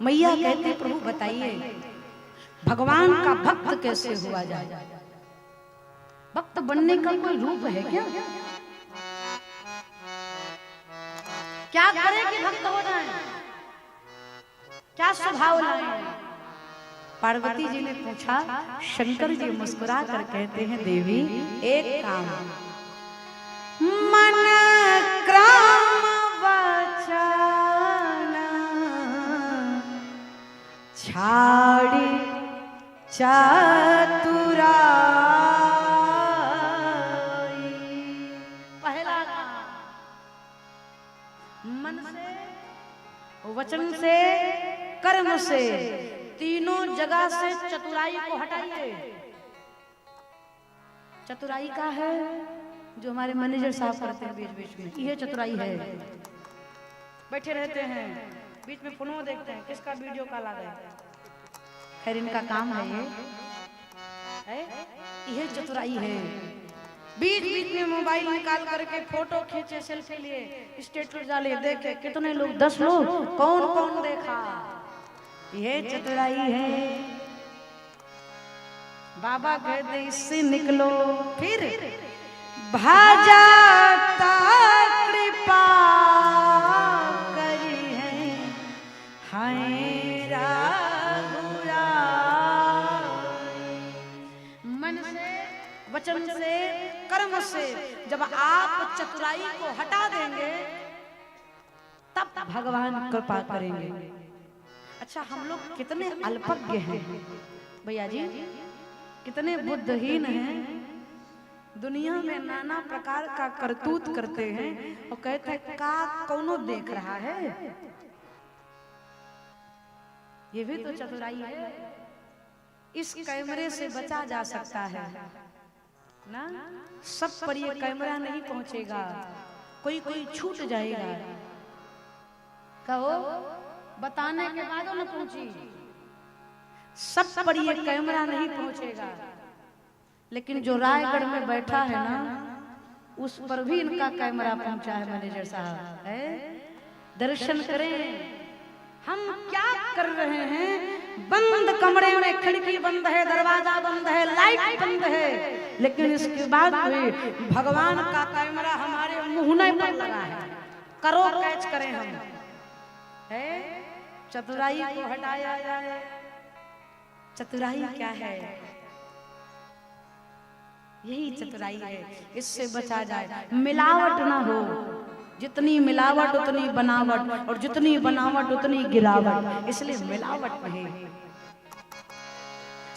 मैया कहती प्रभु बताइए भगवान का भक्त कैसे हुआ जाए? भक्त बनने का कोई रूप है क्या? क्या करें कि भक्त हो जाए? क्या स्वभाव लाए? पार्वती जी ने पूछा। शंकर जी मुस्कुरा कर कहते हैं देवी एक काम, मन क्रम वचन छाड़ी चतुराई। पहला मन से, वचन से, कर्म से, तीनों जगह से चतुराई को हटाइए। चतुराई का है जो हमारे मैनेजर साहब करते हैं बीच बीच में, ये चतुराई है। बैठे रहते हैं बीच में फोनो देखते हैं किसका वीडियो कॉल आ गया, खैर इनका काम है ये चतुराई है। बीच बीच में मोबाइल निकाल करके फोटो खींचे, सेल्फी लिए, स्टेटस डाले, देखे कितने लोग, 10 लोग, कौन कौन देखा, ये चतुराई है। बाबा कहते इससे निकलो फिर भाजाता कृपा करी है हाय राघुराई। मन से, वचन से, कर्म से जब आप चतुराई को हटा देंगे तब भगवान कृपा करेंगे। अच्छा हम लोग कितने अल्पज्ञ हैं भैया जी, कितने बुद्धहीन हैं, दुनिया में नाना प्रकार का करतूत करते हैं और कहते हैं का कौनो देख रहा है। ये भी तो चतुराई है। इस कैमरे से बचा जा सकता है ना, सब पर ये कैमरा नहीं पहुंचेगा, कोई कोई छूट जाएगा। कहो बताने के बाद न पहुंची, सब पर ये कैमरा नहीं पहुंचेगा, लेकिन जो रायगढ़ में बैठा है ना उस पर भी इनका कैमरा पहुंचा है। मैनेजर साहब है, दर्शन करें हम क्या कर रहे हैं। बंद कमरे में खिड़की बंद है, दरवाजा बंद है, लाइट बंद है, लेकिन इसके बाद भी भगवान का कैमरा हमारे मुंह पर लगा है। करो कैच करें हम, है चतुराई को हटाया जाए। चतुराई क्या है? यही चतुराई है, इससे बचा जाए। मिलावट ना हो, जितनी मिलावट उतनी बनावट, और जितनी बनावट उतनी गिरावट, इसलिए मिलावट नहीं,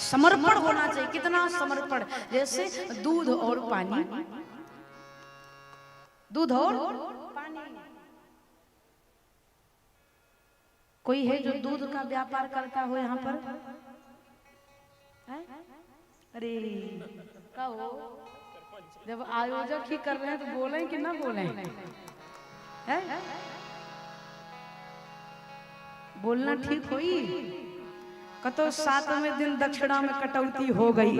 समर्पण होना चाहिए। कितना समर्पण? जैसे दूध और पानी, दूध और पानी। कोई है जो दूध का व्यापार करता हो यहाँ पर? है? अरे क्या हो, जब आयोजक ही कर रहे हैं तो बोले कि ना बोले? है? बोलना ठीक हुई। कतो 7वें दिन दक्षिणा में कटौती हो गई,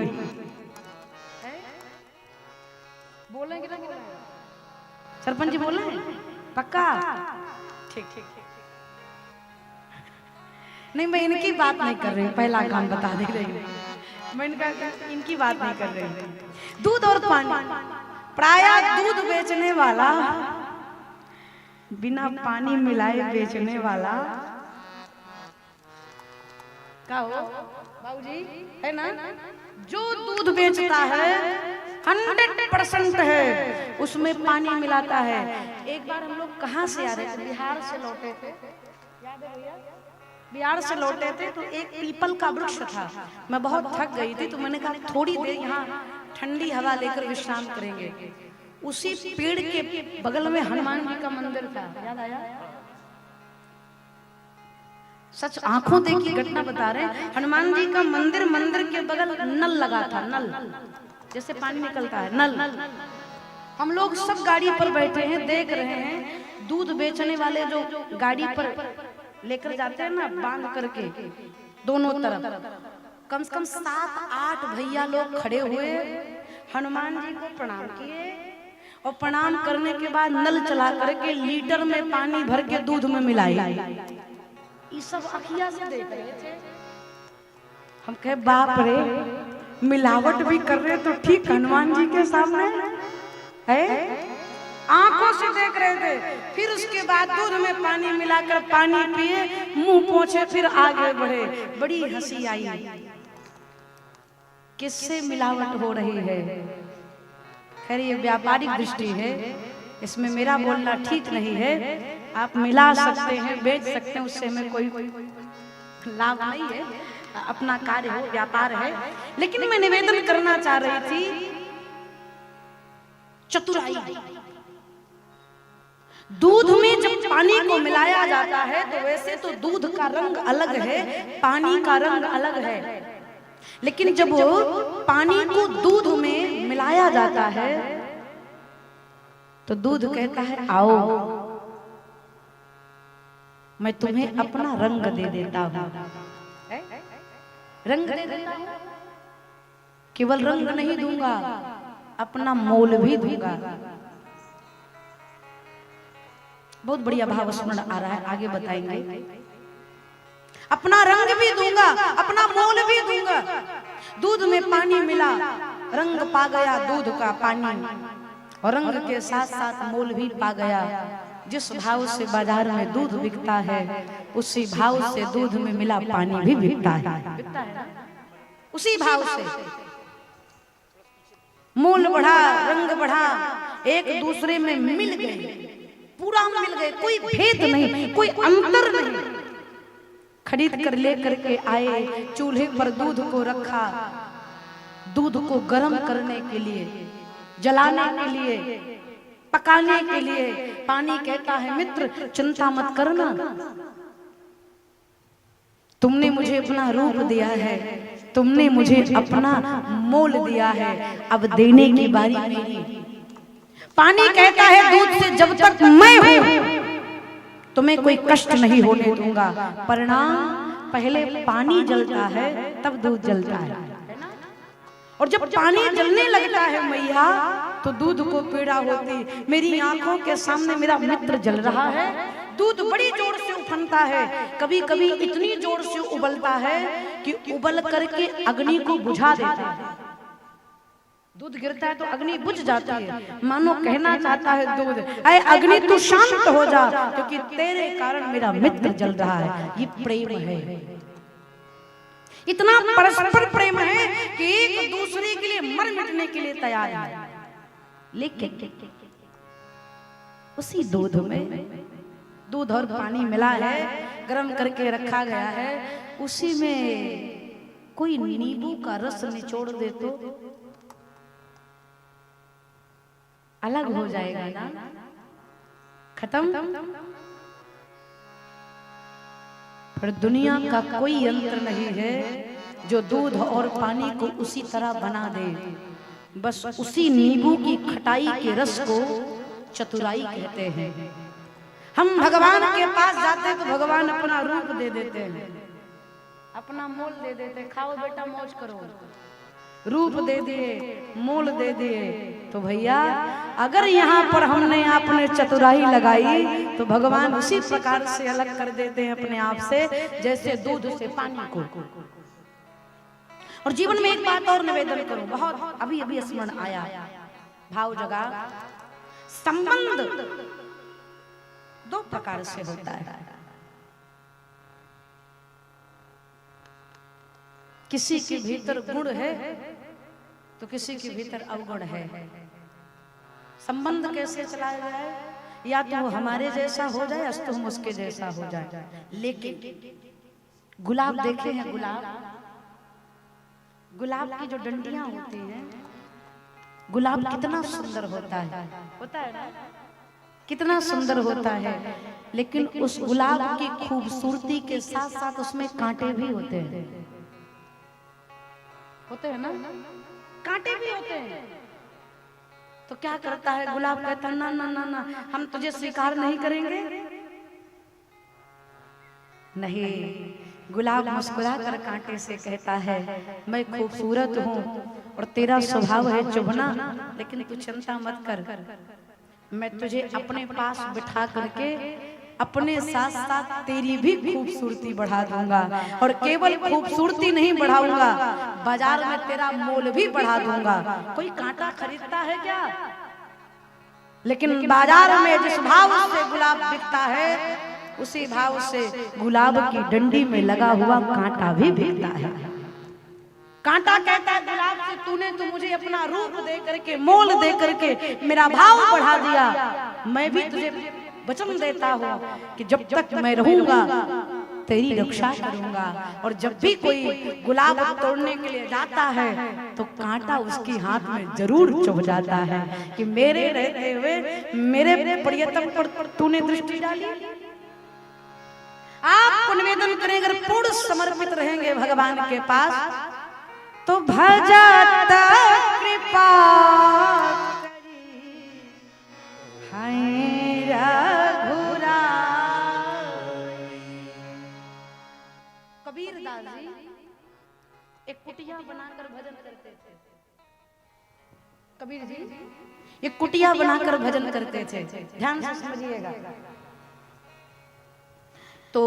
बोले कि ना बोले? सरपंच जी बोले पक्का? ठीक ठीक ठीक। नहीं मैं इनकी बात नहीं कर रही, पहला काम बता दे रही हूँ, मैं इनकी बात नहीं कर रही। दूध और पानी, प्रायः दूध बेचने वाला, बिना पानी मिलाए बेचने वाला, क्या हो बाबूजी, है ना? जो दूध बेचता है 100% है, उसमें पानी मिलाता है। एक बार हम लोग कहाँ से आ रहे थे, बिहार से लौटे थे, याद है भैया? बिहार से लौटे थे तो एक पीपल का वृक्ष था, मैं बहुत थक गई थी तो मैंने कहा थोड़ी देर यहाँ ठंडी हवा लेकर विश्राम करेंगे। उसी पेड़ के बगल में हनुमान जी का मंदिर था, याद आया? सच आंखों देखी घटना बता रहे हैं। हनुमान जी का मंदिर, मंदिर के बगल नल लगा था, नल जैसे पानी निकलता है, नल। हम लोग सब गाड़ी पर बैठे हैं, देख रहे हैं दूध बेचने वाले जो गाड़ी पर लेकर जाते हैं ना, बांध करके दोनों तरफ, कम से कम 7-8 भैया लोग खड़े हुए, हनुमान जी को प्रणाम किए और प्रणाम करने के बाद नल चला करके लीटर में पानी भर के दूध में मिलाई। ये सब अखिया से देख रहे थे। हम कहे बाप रे, मिलावट भी कर रहे तो ठीक हनुमान जी के सामने है, आंखों से देख रहे थे। फिर उसके बाद दूध में पानी मिलाकर पानी पिए, मुंह पोंछे, फिर आगे बढ़े। बड़ी हंसी आई, किससे मिलावट हो रही है। खैर ये व्यापारिक दृष्टि है, इसमें मेरा बोलना ठीक नहीं है। आप मिला सकते हैं, बेच सकते हैं, उससे हमें कोई लाभ नहीं है, अपना कार्य हो, व्यापार है। लेकिन मैं निवेदन करना चाह रही थी चतुराई। दूध में जब पानी को मिलाया जाता है तो वैसे तो दूध का रंग अलग है, पानी का रंग अलग है, लेकिन जब पानी को दूध में मिलाया जाता है तो दूध कहता है आओ, मैं तुम्हें अपना रंग दे देता हूं। रंग दे देता हूं, केवल रंग नहीं दूंगा, अपना मोल भी दूंगा। बहुत बढ़िया भाव स्मरण आ रहा है, आगे बताएंगे। अपना रंग भी दूंगा, अपना मोल भी दूंगा। दूध में पानी मिला, रंग पा गया दूध का पानी, और रंग के साथ साथ मोल भी पा गया। जिस भाव से बाजार में दूध बिकता है, उसी भाव से दूध में मिला पानी भी बिकता है। उसी भाव से मोल बढ़ा, रंग बढ़ा, एक दूसरे में मिल गए, पूरा मिल गए, कोई भेद नहीं, कोई अंतर नहीं। खरीद कर लेकर के आए, चूल्हे पर दूध को रखा, दूध को गर्म करने के लिए, जलाने के लिए, पकाने के लिए। पानी कहता है मित्र चिंता मत करना, तुमने मुझे अपना रूप दिया है, तुमने मुझे अपना मोल दिया है, अब देने की बारी मेरी। पानी कहता है दूध से जब तक मैं हूं तुम्हें कोई कष्ट नहीं होने दूंगा। परिणाम पहले पानी जलता है तब दूध जलता है, और जब पानी जलने लगता है मैया तो दूध को पीड़ा होती। मेरी आंखों के सामने मेरा मित्र जल रहा है, दूध बड़ी जोर से उफनता है, कभी कभी इतनी जोर से उबलता है कि उबल करके अग्नि को बुझा देता है। दूध गिरता है तो अग्नि बुझ जाती है, मानो कहना चाहता है दूध, ऐ अग्नि तू शांत हो जा, क्योंकि तेरे कारण मेरा मित्र जल रहा है। ये प्रेम है, इतना परस्पर प्रेम है कि एक दूसरे के लिए मर मिटने के लिए तैयार है। लेकिन उसी दूध में दूध और पानी मिला है, गर्म करके रखा गया है, उसी में कोई नींबू का रस निचोड़ दे तो अलग हो जाएगा ना, खत्म। पर दुनिया का कोई यंत्र नहीं है जो दूध और पानी को उसी तरह बना दे। बस उसी नींबू की खटाई के रस को चतुराई कहते हैं। हम भगवान के पास जाते तो भगवान अपना रूप दे देते हैं, अपना मोल दे देते, खाओ बेटा मौज करो, रूप दे दिए, मोल दे दिए। तो भैया अगर यहाँ पर हमने आपने चतुराई लगाई तो भगवान उसी प्रकार से अलग कर देते हैं अपने आप से, जैसे दूध से पानी को। और जीवन में एक बात और निवेदन करूं, बहुत अभी अभी स्मरण आया, भाव जगा। संबंध दो प्रकार से होता है, किसी के भीतर गुण है तो किसी के भीतर अवगुण है। संबंध कैसे चलाया जाए, या तो वो हमारे जैसा हो जाए या तो हम उसके जैसा हो जाए। लेकिन गुलाब देखे हैं, गुलाब की जो डंडियां होती हैं, गुलाब कितना सुंदर होता है ना? कितना सुंदर होता है, लेकिन उस गुलाब की खूबसूरती के साथ साथ उसमें कांटे भी होते हैं ना, कांटे भी होते हैं। तो क्या करता है गुलाब, कहता ना ना ना ना, हम तुझे स्वीकार नहीं करेंगे। नहीं, गुलाब मुस्कुरा कर कांटे से कहता है मैं खूबसूरत हूँ और तेरा स्वभाव है चुभना, लेकिन तू चिंता मत कर, मैं तुझे अपने पास बिठा करके अपने साथ साथ तेरी भी खूबसूरती बढ़ा दूंगा, और केवल खूबसूरती नहीं बढ़ाऊंगा, बाजार में तेरा मोल भी बढ़ा दूंगा। कोई कांटा खरीदता है क्या? लेकिन बाजार में जिस भाव से गुलाब बिकता है, उसी भाव से गुलाब की डंडी में लगा हुआ कांटा भी बिकता है। कांटा कहता है गुलाब से तूने तो मुझे अपना रूप दे करके, मोल दे करके मेरा भाव बढ़ा दिया, मैं भी तुझे वचन देता हूँ कि जब तक मैं रहूंगा तेरी रक्षा करूंगा। और जब भी कोई गुलाब तोड़ने के लिए जाता है तो कांटा उसके हाथ में जरूर चुभ जाता है कि मेरे रहते हुए मेरे प्रियतम पर तूने दृष्टि डाली। आप निवेदन करें, अगर पूर्ण समर्पित रहेंगे भगवान के पास तो भजता कृपा कबीर दास जी एक कुटिया बनाकर भजन करते थे। कबीर जी एक कुटिया बनाकर भजन करते थे, ध्यान से समझिएगा। तो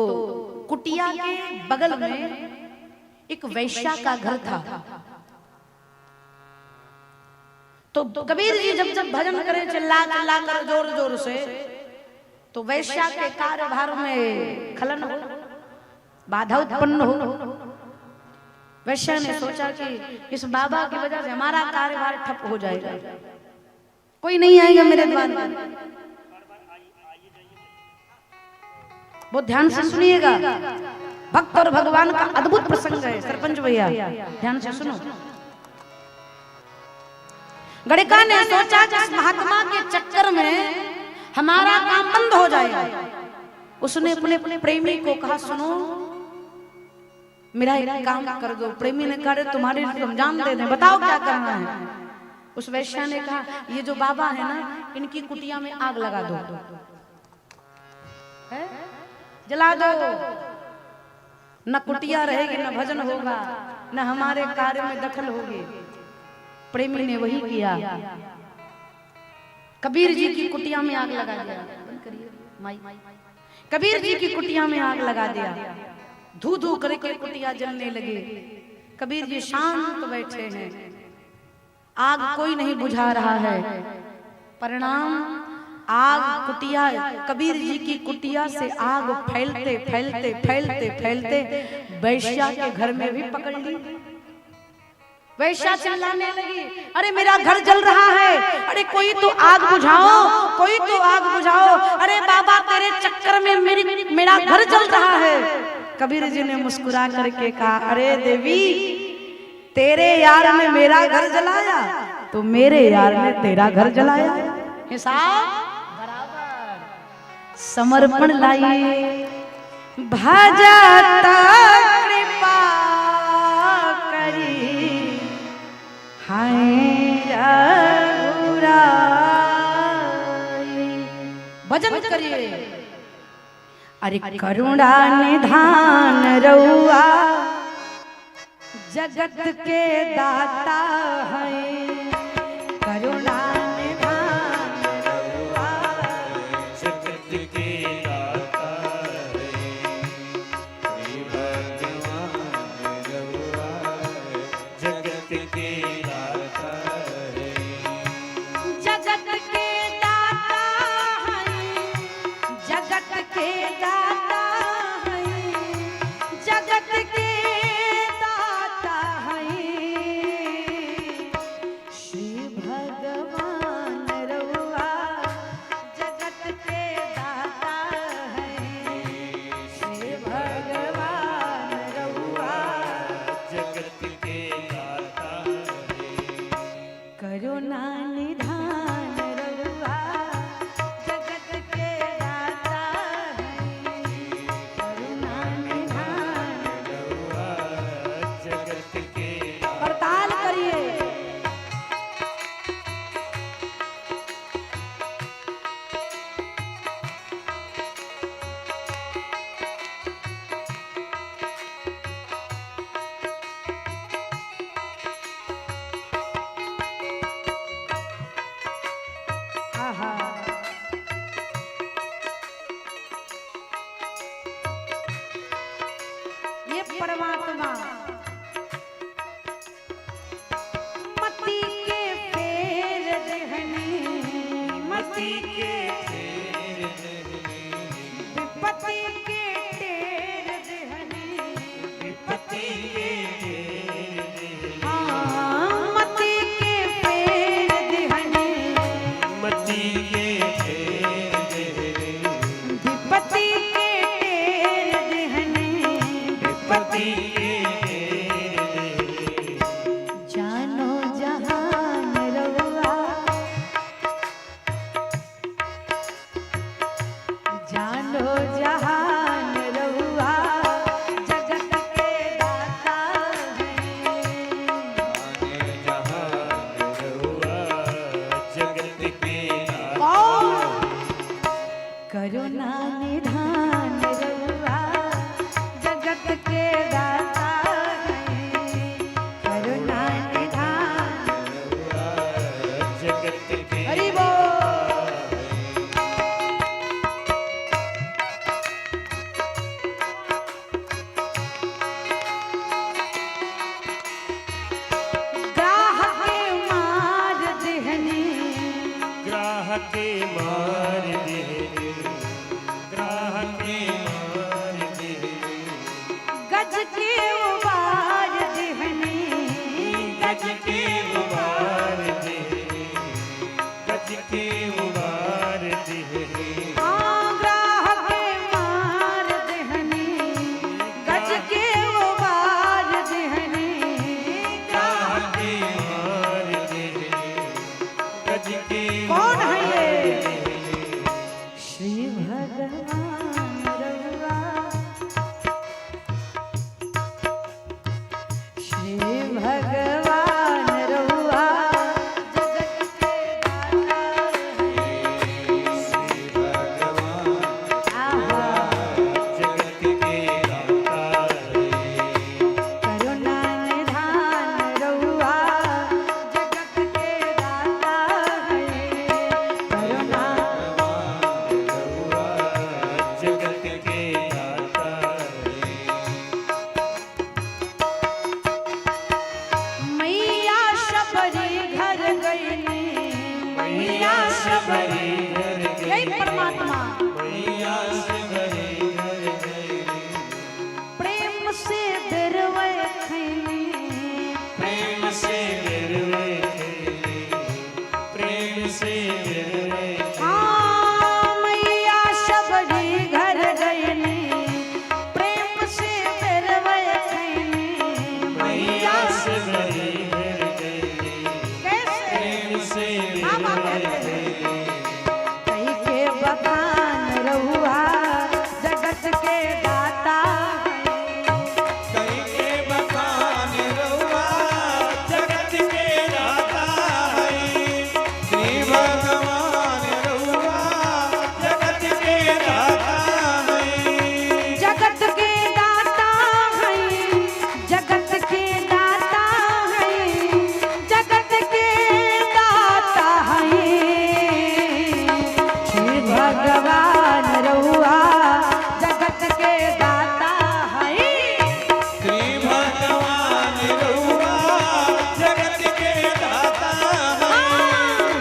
कुटिया के बगल में एक वैश्या का घर था। तो कबीर जी जब जब भजन करें चिल्ला चिल्ला कर जोर जोर से, तो वैश्या के कार्यभार में खलन हो, बाधा उत्पन्न हो। वैश्या ने सोचा कि इस बाबा की वजह से हमारा कार्यभार ठप हो जाएगा, कोई नहीं आएगा मेरे द्वार पर। बहुत ध्यान से सुनिएगा, भक्त और भगवान का अद्भुत प्रसंग है। सरपंच भैया ध्यान से सुनो। गणिका ने सोचा कि इस महात्मा के चक्कर में हमारा काम बंद हो जाएगा। उसने अपने प्रेमी को कहा, सुनो मेरा एक काम कर दो। प्रेमी ने कहा, तुम्हारे अंजाम दे दें, बताओ क्या करना है। उस वैश्या ने कहा, ये जो बाबा है ना, इनकी कुटिया में आग लगा दो, जला दो, न कुटिया रहेगी, न भजन होगा, न हमारे कार्य में दखल होगी। प्रेमी ने वही किया, कबीर जी की कुटिया में आग लगा दिया। कबीर जी की कुटिया में आग लगा दिया, धू धू करके कुटिया जलने लगी। कबीर जी शांत बैठे हैं, आग कोई नहीं बुझा रहा है। परिणाम आग कुटिया, कबीर जी की कुटिया से आग फैलते फैलते फैलते फैलते वैश्या के घर में भी पकड़ ली। वैश्या चिल्लाने लगी, अरे मेरा घर जल रहा है, अरे कोई तो आग बुझाओ, कोई तो आग बुझाओ, अरे बाबा तेरे चक्कर में मेरा घर जल रहा है। कबीर जी ने मुस्कुरा करके कहा, अरे देवी, तेरे यार ने मेरा घर जलाया तो मेरे यार ने तेरा घर जलाया, हिसाब बराबर। समर्पण लाइए, भजता कृपा करी भजन करिए। अरे करुणा निधान रउआ जगत के दाता है, करुणा निधान रउआ जगत के दाता है, भगवान रउआ जगत के दाता है, जगत के दाता है, जगत के दाता है, जगत के दाता है। ये परमात्मा मती के फेर देहनी, मती के विपत्ति के टेर देहनी, विपत्ति के मती के फेर देहनी, मती के विपत्ति के टेर देहनी, विपत्ति जानो जहान रउआ, जानो जहान रउआ जगत के दाता हैं। जगत के कौन करुणा निधान रउआ जगत के दाता हैं। करुणा निधान जगत के हरि बोल। ग्राहक मार देहनी, ग्राहक मार दे, ग्राहक मार दे, गज के उबार देहनी, गज के उबार दे, गज के उबार दे, ग्राहक मार देहनी, गज के उबार देहनी। ग्राहक मार दे, गज के कौन है ये? उबार दे। श्री भगवान रउआ, श्री भगवान रउआ जगत के दाता हैं। श्री भगवान आहा जगत के दाता है। करुणा निधान रउआ जगत के दाता हैं। करुणा जगत के दाता है। मैया शबरी घर गईनी, मैया शबरी घर गई, यही परमात्मा मैया शबरी घर गई, प्रेम से बिरवे खैनी, प्रेम से गिरवे खेली, प्रेम से गिरवे मैया शबरी घर गईनी, प्रेम से बिरवे खैनी। मैया शबरी घर गई, कैसे प्रेम से बाबा गिरवे कहते हैं, खेली। कहीं के बखान रहुआ जगत के दाता हैं। कहीं के बखान रउआ जगत के दाता है। श्री भगवान रउआ जगत के दाता है। जगत के दाता हैं, जगत के दाता हैं, जगत के दाता हैं। श्री भगवान रउआ जगत के दाता हैं। श्री भगवान रउआ जगत के दाता है।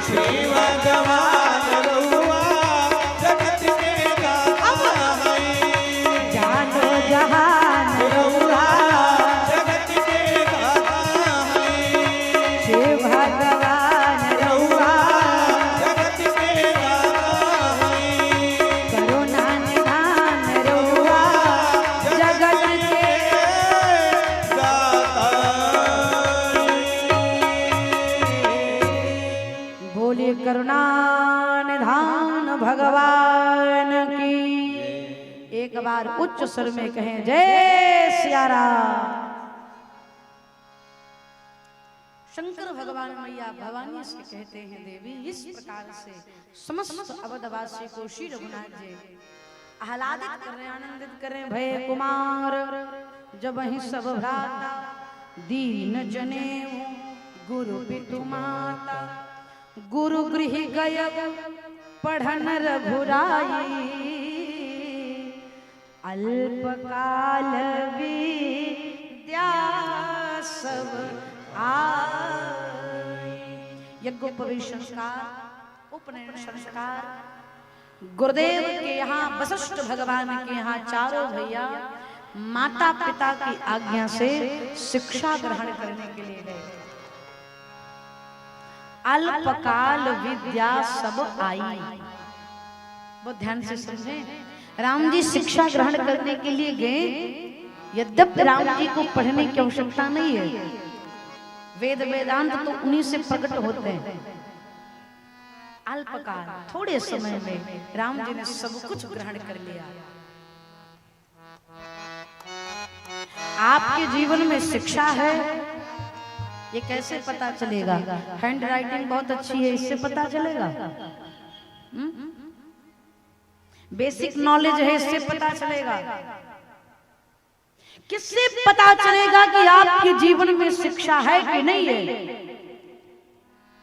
श्री भगवान रउआ जगत के दाता है। जानो जहान रउआ जगत के दाता है। श्री भगवान रउआ जगत के दाता है। करुणा निधान रउआ जगत के बोलिए करुणा निधान भगवान की। एक बार उच्च स्वर में कहें जय सिया राम। शंकर भगवान मैया भवानी से कहते हैं देवी इस प्रकार से समस्त अवधवासी को श्री रघुनाथ जी आह्लादित करें, आनंदित करें। भय कुमार जब ही सब भ्राता दीन जने गुरु पितु माता गुरु गृह गय पढ़न रघुराई अल्पकाल विद्या सब आए। यज्ञोपवीत संस्कार, उपनयन संस्कार, गुरुदेव के यहाँ वशिष्ठ भगवान के यहाँ चारों भैया माता पिता की आज्ञा से शिक्षा ग्रहण करने के लिए गए। अल्पकाल विद्या सब आई। बहुत ध्यान से समझें, राम जी शिक्षा ग्रहण करने के लिए गए। यद्यपि राम जी को पढ़ने की आवश्यकता नहीं है, वेद वेदांत तो उन्हीं से प्रकट होते हैं। अल्पकाल, थोड़े समय में राम जी ने सब कुछ ग्रहण कर लिया। आपके जीवन में शिक्षा है, ये कैसे पता चलेगा? हैंड राइटिंग बहुत अच्छी है, इससे पता चलेगा? बेसिक नॉलेज है, इससे पता चलेगा? किससे पता चलेगा कि आपके जीवन में शिक्षा है कि नहीं है?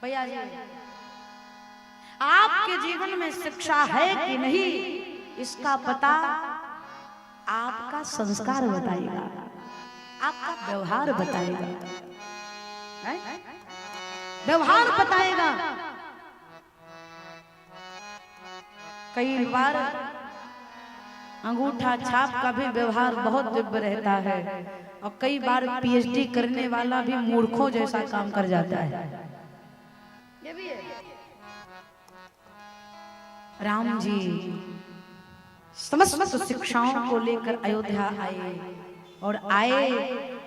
भैया जी, आपके जीवन में शिक्षा है कि नहीं, इसका पता आपका संस्कार बताएगा, आपका व्यवहार बताएगा। व्यवहार बताएगा। कई बार अंगूठा छाप का भी व्यवहार बहुत दिव्य रहता है, और कई बार पीएचडी करने वाला भी मूर्खों जैसा काम कर जाता है। ये भी है। राम जी समस्त शिक्षाओं को लेकर अयोध्या आए, और आए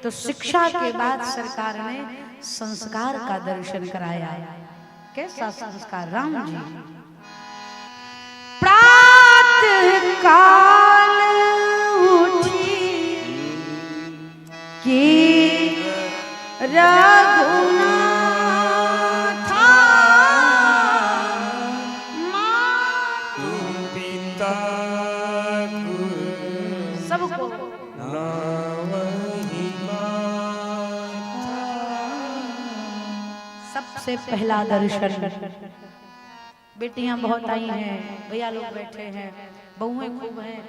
तो शिक्षा के बाद सरकार ने संस्कार का दर्शन कराया। कैसा संस्कार? राम जी प्रातः काल उठी कि रघुनाथ पिता सबको सबसे पहला दर्शन। बेटियां बहुत आई हैं, भैया लोग बैठे हैं, बहुएं खूब हैं।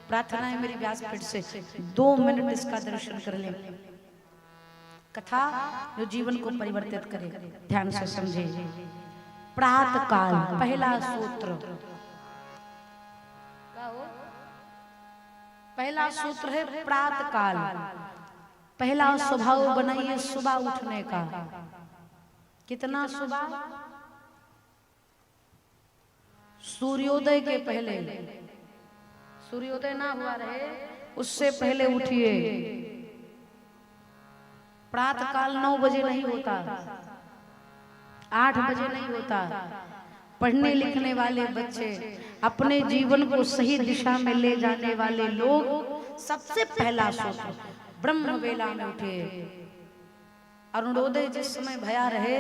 प्रार्थना है मेरी व्यासपीठ से 2 मिनट इसका दर्शन कर ले। कथा जो जीवन को परिवर्तित करे, ध्यान से समझे। प्रातः काल, पहला सूत्र। पहला सूत्र है प्रातः काल। पहला स्वभाव बनाइए सुबह उठने का। कितना सुबह? सूर्योदय के पहले, सूर्योदय ना हुआ रहे उससे पहले उठिए। प्रातः काल 9 बजे नहीं होता, 8 बजे नहीं होता। पढ़ने लिखने वाले बच्चे, अपने जीवन को सही दिशा में ले जाने वाले लोग, सबसे पहला सूत्र ब्रह्म वेला में उठिए। अरुणोदय जिस समय भया रहे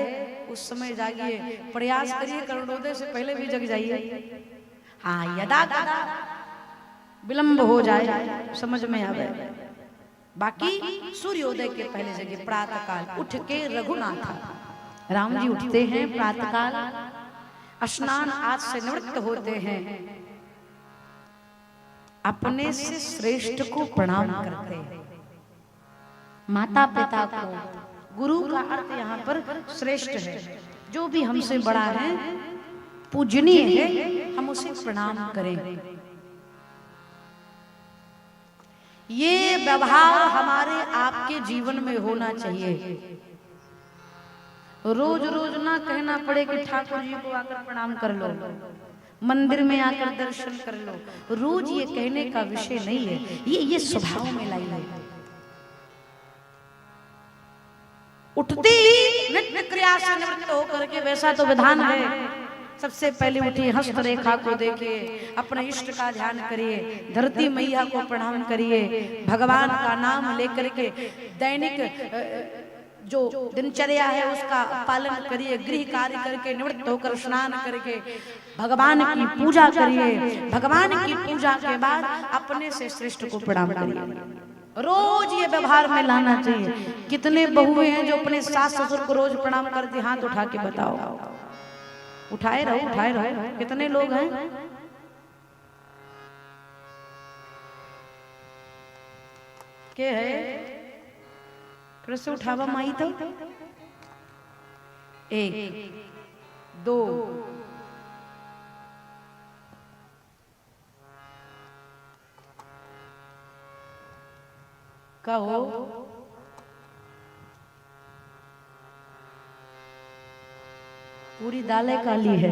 उस समय जागिए। प्रयास करिए अरुणोदय से पहले भी जग जाइए। हाँ, यदा कदा विलंब हो जाए समझ में आवे, बाकी सूर्योदय के पहले जगह। प्रातः काल उठ के रघुनाथ, राम जी उठते हैं प्रातः काल, स्नान आज से निवृत्त होते हैं, अपने से श्रेष्ठ को प्रणाम करते हैं। माता पिता को, गुरु का अर्थ यहाँ पर श्रेष्ठ है। जो भी हमसे बड़ा है, पूजनीय है, हम उसे प्रणाम करें। ये व्यवहार हमारे आपके जीवन में होना चाहिए। रोज रोज ना कहना पड़े कि ठाकुर जी को आकर प्रणाम कर लो, मंदिर में आकर दर्शन कर लो। रोज ये कहने का विषय नहीं है, ये स्वभाव में लाइए। उठते ही नित्य क्रिया से निवृत्त होकर के, वैसा तो विधान है। सबसे पहले उठिए, हस्त रेखा को देखिए, अपने इष्ट का ध्यान करिए, धरती मैया को प्रणाम करिए, भगवान का नाम लेकर के दैनिक जो दिनचर्या है उसका पालन करिए। गृह कार्य करके निवृत्त होकर स्नान करके भगवान की पूजा करिए। भगवान की पूजा के बाद अपने से श्रेष्ठ को प्रणाम करिए। रोज ये व्यवहार में लाना चाहिए। कितने बहुएं हैं जो अपने सास ससुर को रोज प्रणाम करती? हाथ उठा के बताओ। उठाए रहो, उठाए रहो। कितने लोग हैं? के है फिर से उठावा माई तो 1 2 कहो पूरी दालें काली है।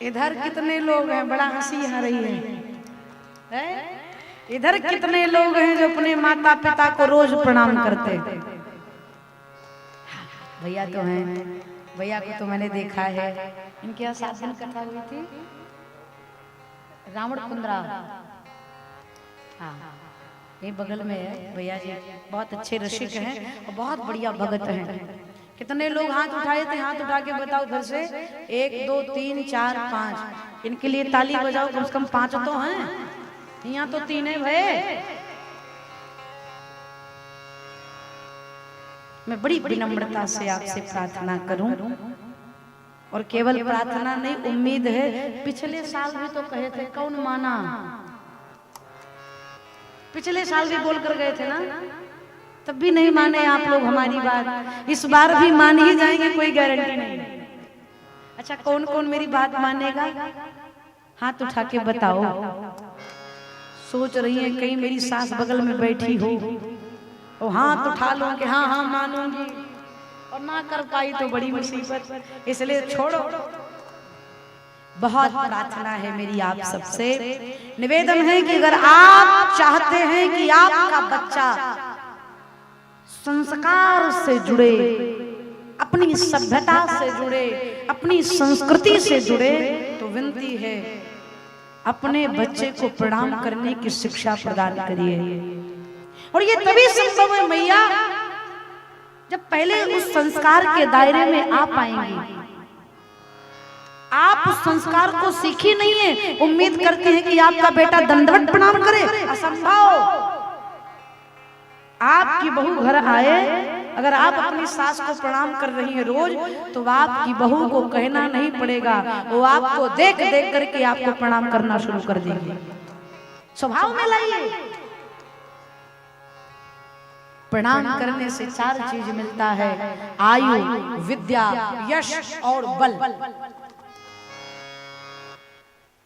इधर कितने लोग हैं, बड़ा हंसी आ रही है? इधर कितने लोग हैं जो अपने माता पिता को रोज प्रणाम करते हैं? भैया तो हैं, भैया को तो मैंने देखा है। इनके यहाँ 7 दिन कथा हुई थी, रावण कुंद्रा। हाँ ये बगल में है भैया जी, बहुत अच्छे रसिक हैं और बहुत बढ़िया भगत हैं। कितने लोग हाथ उठाए थे? हाथ उठा के बताओ फिर से। 1 2 3 4 5। इनके लिए ताली बजाओ, कम से कम 5 तो हैं। यहाँ तो 3 है भाई। मैं बड़ी विनम्रता से आपसे प्रार्थना करूं, और केवल प्रार्थना नहीं, उम्मीद है। पिछले साल भी तो कहे थे, कौन माना? पिछले साल भी बोल कर गए थे ना, तब भी नहीं माने आप लोग हमारी बात। इस बार भी मान ही जाएंगे, कोई गारंटी नहीं। अच्छा कौन कौन मेरी बात मानेगा? हाथ उठा के बताओ। सोच रही है कहीं मेरी सास बगल में बैठी हो, और हाथ उठा लो कि हाँ हाँ मानूंगी, और ना कर पाई तो बड़ी मुसीबत, इसलिए छोड़ो। बहुत प्रार्थना है मेरी आप सबसे, निवेदन है कि अगर आप चाहते हैं कि आपका बच्चा संस्कार से जुड़े, अपनी सभ्यता से जुड़े, अपनी संस्कृति से जुड़े, तो विनती है अपने बच्चे को प्रणाम करने की शिक्षा प्रदान करिए। और ये तभी संभव है मैया जब पहले उस संस्कार के दायरे में आप आएंगे। आप उस संस्कार को सीखी नहीं है, उम्मीद करते हैं कि आपका बेटा दंडवत प्रणाम करे, असंभव। आपकी बहू घर आए, अगर आप अपनी सास को प्रणाम कर रही हैं रोज, तो आपकी बहू को कहना नहीं पड़ेगा, वो आपको देख देख करके आपको प्रणाम करना शुरू कर देगी। स्वभाव में लाइए। प्रणाम करने से 4 चीज मिलता है, आयु, विद्या, यश और बल।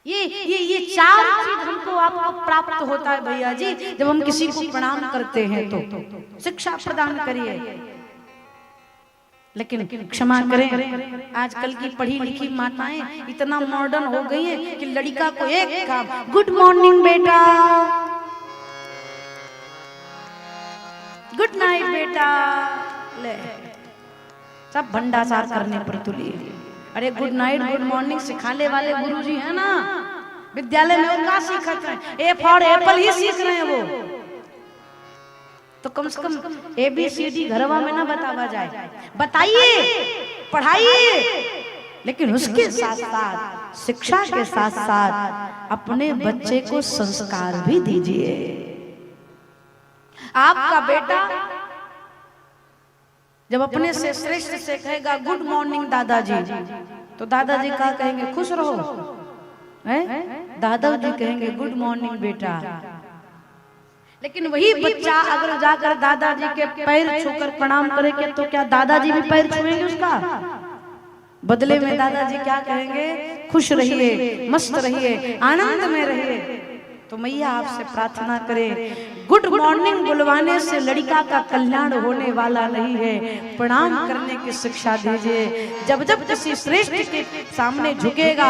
ये 4 चीज हमको आपको प्राप्त होता है भैया जी, जब हम किसी को प्रणाम करते हैं तो शिक्षा प्रदान करिए। लेकिन क्षमा करें, आजकल की पढ़ी लिखी माताएं इतना मॉडर्न हो गई हैं कि लड़का को एक काम, गुड मॉर्निंग बेटा, गुड नाइट बेटा, ले सब भंडाचार करने पर तुली। अरे गुड नाइट गुड मॉर्निंग सिखाने वाले गुरुजी हैं ना, विद्यालय में वो क्या सीखते हैं? ए फॉर एप्पल ही सीख रहे हैं वो। तो कम से कम ABCD घरवा में ना बतावा जाए, बताइए, पढ़ाइए, लेकिन उसके साथ साथ, शिक्षा के साथ साथ अपने बच्चे को संस्कार भी दीजिए। आपका बेटा जब अपने से श्रेष्ठ से कहेगा गुड मॉर्निंग दादाजी, तो दादाजी क्या कहेंगे? खुश रहो। दादाजी कहेंगे गुड मॉर्निंग बेटा। लेकिन वही बच्चा अगर जाकर दादाजी के पैर छूकर प्रणाम करेंगे, तो क्या दादाजी भी पैर छुएंगे उसका? बदले में दादाजी क्या कहेंगे? खुश रहिए, मस्त रहिए, आनंद में रहिए। तो मैया आपसे प्रार्थना करें, गुड मॉर्निंग बुलवाने से लड़का का कल्याण होने वाला नहीं है, प्रणाम करने की शिक्षा दीजिए। जब जब किसी श्रेष्ठ के सामने झुकेगा,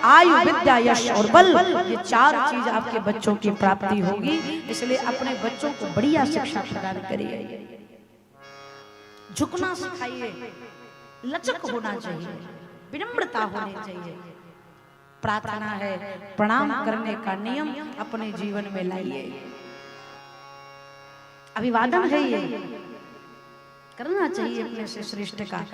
आयु, विद्या, यश और बल, ये 4 चीज आपके बच्चों की प्राप्ति होगी। इसलिए अपने बच्चों को बढ़िया शिक्षा प्रदान करिए, झुकना सिखाइए, लचक होना चाहिए, विनम्रता होनी चाहिए। प्रार्थना है प्रणाम करने का नियम अपने जीवन में लाइए। अभिवादन है, ये करना चाहिए अपने से श्रेष्ठ का।